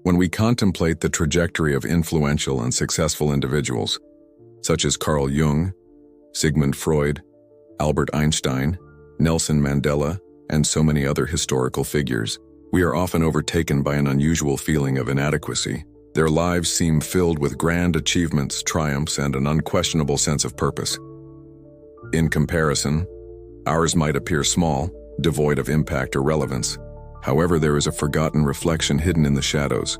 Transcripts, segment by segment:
When we contemplate the trajectory of influential and successful individuals, such as Carl Jung, Sigmund Freud, Albert Einstein, Nelson Mandela, and so many other historical figures, we are often overtaken by an unusual feeling of inadequacy. Their lives seem filled with grand achievements, triumphs, and an unquestionable sense of purpose. In comparison, ours might appear small, devoid of impact or relevance. However, there is a forgotten reflection hidden in the shadows.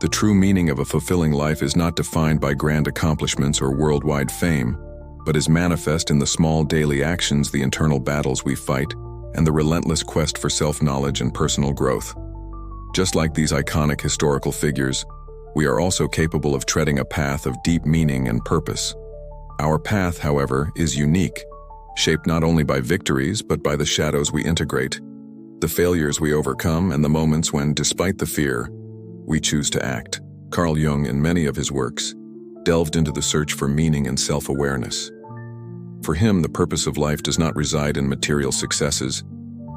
The true meaning of a fulfilling life is not defined by grand accomplishments or worldwide fame, but is manifest in the small daily actions, the internal battles we fight, and the relentless quest for self-knowledge and personal growth. Just like these iconic historical figures, we are also capable of treading a path of deep meaning and purpose. Our path, however, is unique, shaped not only by victories but by the shadows we integrate, the failures we overcome, and the moments when, despite the fear, we choose to act. Carl Jung, in many of his works, delved into the search for meaning and self-awareness. For him, the purpose of life does not reside in material successes,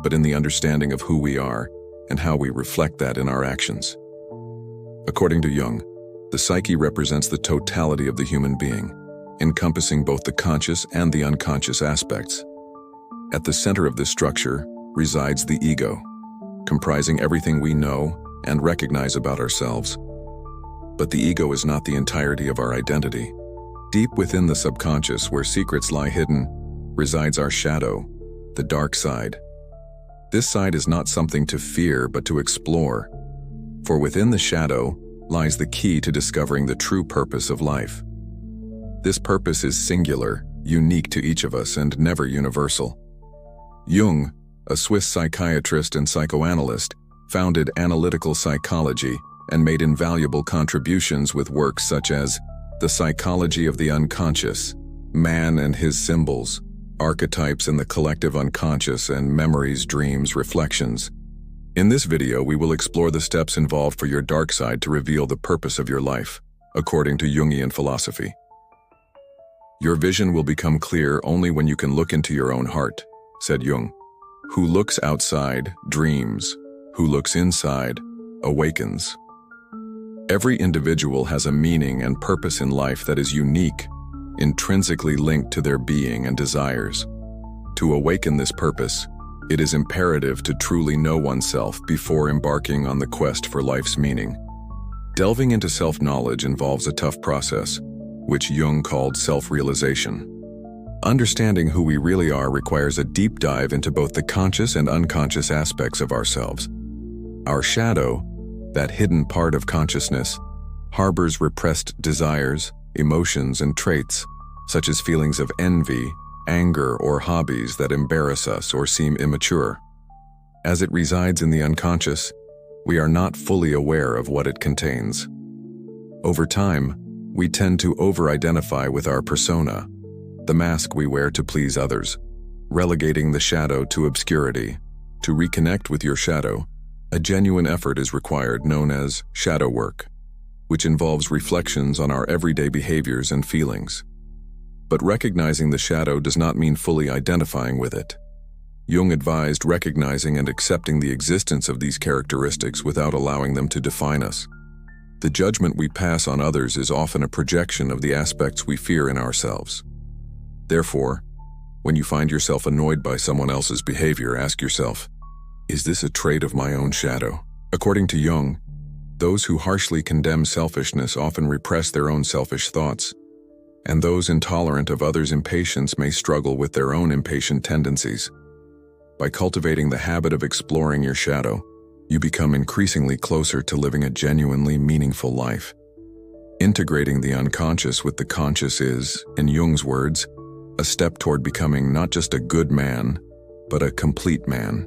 but in the understanding of who we are and how we reflect that in our actions. According to Jung, the psyche represents the totality of the human being, encompassing both the conscious and the unconscious aspects. At the center of this structure resides the ego, comprising everything we know and recognize about ourselves. But the ego is not the entirety of our identity. Deep within the subconscious, where secrets lie hidden, resides our shadow, the dark side. This side is not something to fear, but to explore. For within the shadow lies the key to discovering the true purpose of life. This purpose is singular, unique to each of us, and never universal. Jung, a Swiss psychiatrist and psychoanalyst, founded analytical psychology and made invaluable contributions with works such as The Psychology of the Unconscious, Man and His Symbols, Archetypes in the Collective Unconscious, and Memories, Dreams, Reflections. In this video, we will explore the steps involved for your dark side to reveal the purpose of your life, according to Jungian philosophy. Your vision will become clear only when you can look into your own heart, said Jung. Who looks outside dreams, who looks inside awakens. Every individual has a meaning and purpose in life that is unique, intrinsically linked to their being and desires. To awaken this purpose, it is imperative to truly know oneself before embarking on the quest for life's meaning. Delving into self-knowledge involves a tough process, which Jung called self-realization. Understanding who we really are requires a deep dive into both the conscious and unconscious aspects of ourselves. Our shadow, that hidden part of consciousness, harbors repressed desires, emotions, and traits, such as feelings of envy, anger, or hobbies that embarrass us or seem immature. As it resides in the unconscious, we are not fully aware of what it contains. Over time, we tend to over-identify with our persona, the mask we wear to please others, relegating the shadow to obscurity. To reconnect with your shadow, a genuine effort is required known as shadow work, which involves reflections on our everyday behaviors and feelings. But recognizing the shadow does not mean fully identifying with it. Jung advised recognizing and accepting the existence of these characteristics without allowing them to define us. The judgment we pass on others is often a projection of the aspects we fear in ourselves. Therefore, when you find yourself annoyed by someone else's behavior, ask yourself, is this a trait of my own shadow? According to Jung, those who harshly condemn selfishness often repress their own selfish thoughts, and those intolerant of others' impatience may struggle with their own impatient tendencies. By cultivating the habit of exploring your shadow, you become increasingly closer to living a genuinely meaningful life. Integrating the unconscious with the conscious is, in Jung's words, a step toward becoming not just a good man, but a complete man.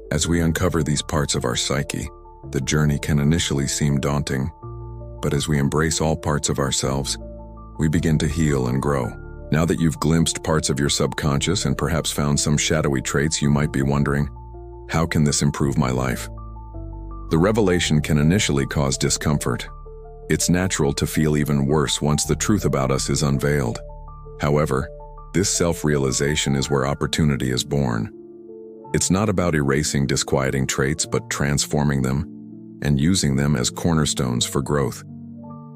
As we uncover these parts of our psyche, the journey can initially seem daunting, but as we embrace all parts of ourselves, we begin to heal and grow. Now that you've glimpsed parts of your subconscious and perhaps found some shadowy traits, you might be wondering, how can this improve my life? The revelation can initially cause discomfort. It's natural to feel even worse once the truth about us is unveiled. However, this self-realization is where opportunity is born. It's not about erasing disquieting traits, but transforming them, and using them as cornerstones for growth.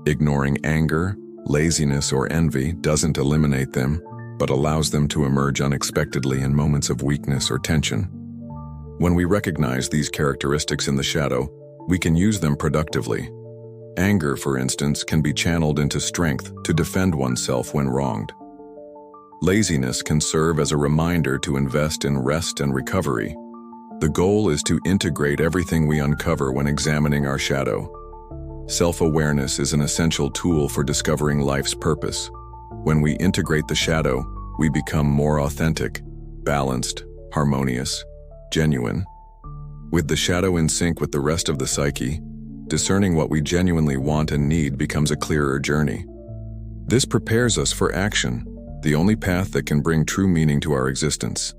Ignoring anger, laziness, or envy doesn't eliminate them, but allows them to emerge unexpectedly in moments of weakness or tension. When we recognize these characteristics in the shadow, we can use them productively. Anger, for instance, can be channeled into strength to defend oneself when wronged. Laziness can serve as a reminder to invest in rest and recovery. The goal is to integrate everything we uncover when examining our shadow. Self-awareness is an essential tool for discovering life's purpose. When we integrate the shadow, we become more authentic, balanced, harmonious, genuine. With the shadow in sync with the rest of the psyche, discerning what we genuinely want and need becomes a clearer journey. This prepares us for action, the only path that can bring true meaning to our existence.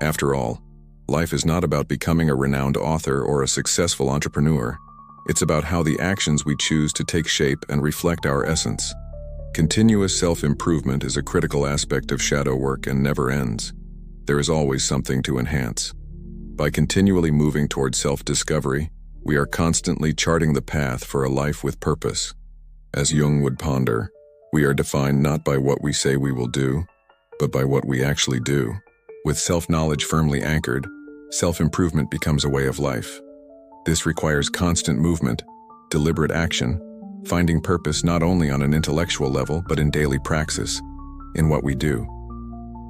After all, life is not about becoming a renowned author or a successful entrepreneur. It's about how the actions we choose to take shape and reflect our essence. Continuous self-improvement is a critical aspect of shadow work and never ends. There is always something to enhance. By continually moving towards self-discovery, we are constantly charting the path for a life with purpose. As Jung would ponder, we are defined not by what we say we will do, but by what we actually do. With self-knowledge firmly anchored, self-improvement becomes a way of life. This requires constant movement, deliberate action, finding purpose not only on an intellectual level but in daily praxis, in what we do.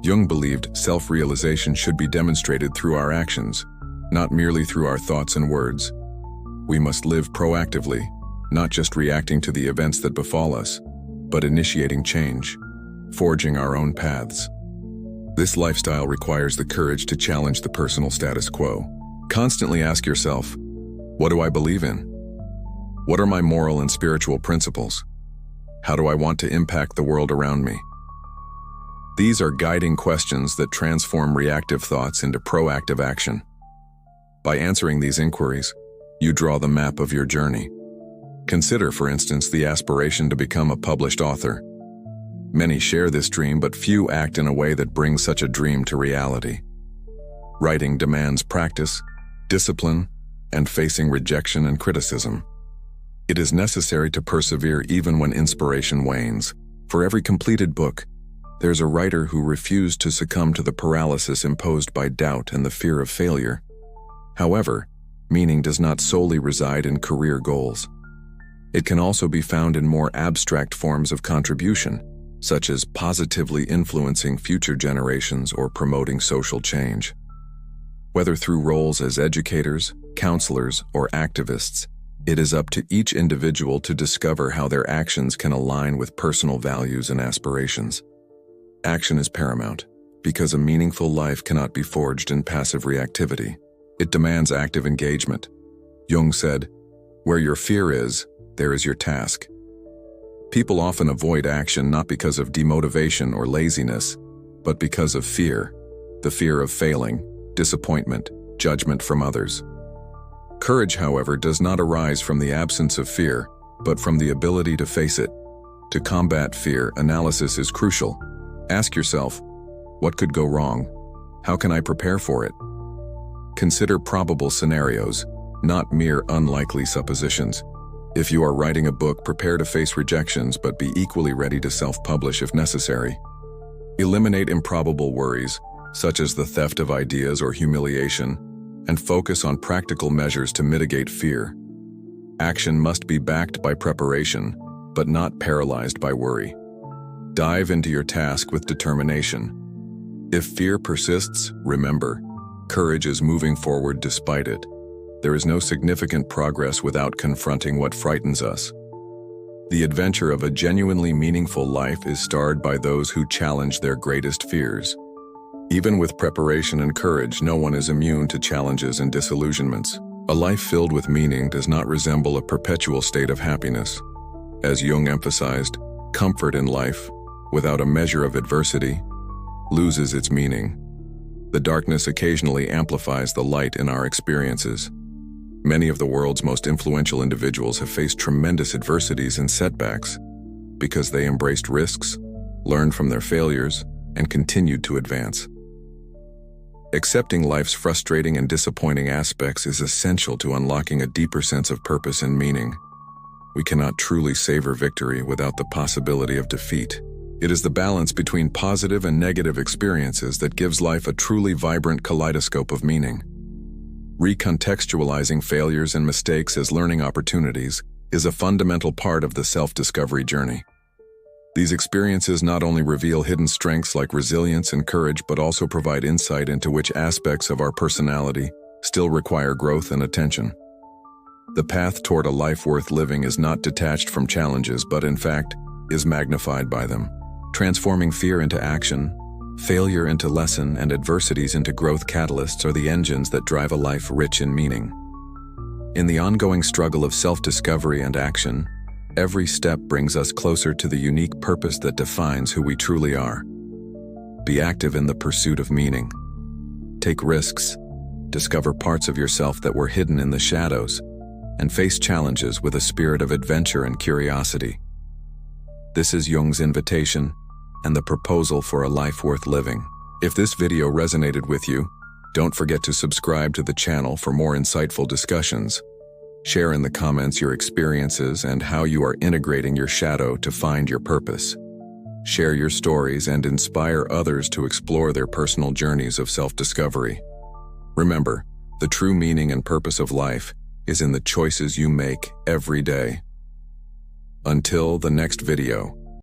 Jung believed self-realization should be demonstrated through our actions, not merely through our thoughts and words. We must live proactively, not just reacting to the events that befall us, but initiating change, forging our own paths. This lifestyle requires the courage to challenge the personal status quo. Constantly ask yourself, what do I believe in? What are my moral and spiritual principles? How do I want to impact the world around me? These are guiding questions that transform reactive thoughts into proactive action. By answering these inquiries, you draw the map of your journey. Consider, for instance, the aspiration to become a published author. Many share this dream, but few act in a way that brings such a dream to reality. Writing demands practice, discipline, and facing rejection and criticism. It is necessary to persevere even when inspiration wanes. For every completed book, there's a writer who refused to succumb to the paralysis imposed by doubt and the fear of failure. However, meaning does not solely reside in career goals. It can also be found in more abstract forms of contribution, such as positively influencing future generations or promoting social change. Whether through roles as educators, counselors, or activists, it is up to each individual to discover how their actions can align with personal values and aspirations. Action is paramount, because a meaningful life cannot be forged in passive reactivity. It demands active engagement. Jung said, "Where your fear is, there is your task." People often avoid action not because of demotivation or laziness, but because of fear. The fear of failing, disappointment, judgment from others. Courage, however, does not arise from the absence of fear, but from the ability to face it. To combat fear, analysis is crucial. Ask yourself, what could go wrong? How can I prepare for it? Consider probable scenarios, not mere unlikely suppositions. If you are writing a book, prepare to face rejections, but be equally ready to self-publish if necessary. Eliminate improbable worries, such as the theft of ideas or humiliation, and focus on practical measures to mitigate fear. Action must be backed by preparation, but not paralyzed by worry. Dive into your task with determination. If fear persists, remember, courage is moving forward despite it. There is no significant progress without confronting what frightens us. The adventure of a genuinely meaningful life is starred by those who challenge their greatest fears. Even with preparation and courage, no one is immune to challenges and disillusionments. A life filled with meaning does not resemble a perpetual state of happiness. As Jung emphasized, comfort in life, without a measure of adversity, loses its meaning. The darkness occasionally amplifies the light in our experiences. Many of the world's most influential individuals have faced tremendous adversities and setbacks because they embraced risks, learned from their failures, and continued to advance. Accepting life's frustrating and disappointing aspects is essential to unlocking a deeper sense of purpose and meaning. We cannot truly savor victory without the possibility of defeat. It is the balance between positive and negative experiences that gives life a truly vibrant kaleidoscope of meaning. Recontextualizing failures and mistakes as learning opportunities is a fundamental part of the self-discovery journey. These experiences not only reveal hidden strengths like resilience and courage, but also provide insight into which aspects of our personality still require growth and attention. The path toward a life worth living is not detached from challenges, but in fact, is magnified by them. Transforming fear into action, failure into lesson, and adversities into growth catalysts are the engines that drive a life rich in meaning. In the ongoing struggle of self-discovery and action, every step brings us closer to the unique purpose that defines who we truly are. Be active in the pursuit of meaning. Take risks, discover parts of yourself that were hidden in the shadows, and face challenges with a spirit of adventure and curiosity. This is Jung's invitation and the proposal for a life worth living. If this video resonated with you, don't forget to subscribe to the channel for more insightful discussions. Share in the comments your experiences and how you are integrating your shadow to find your purpose. Share your stories and inspire others to explore their personal journeys of self-discovery. Remember, the true meaning and purpose of life is in the choices you make every day. Until the next video.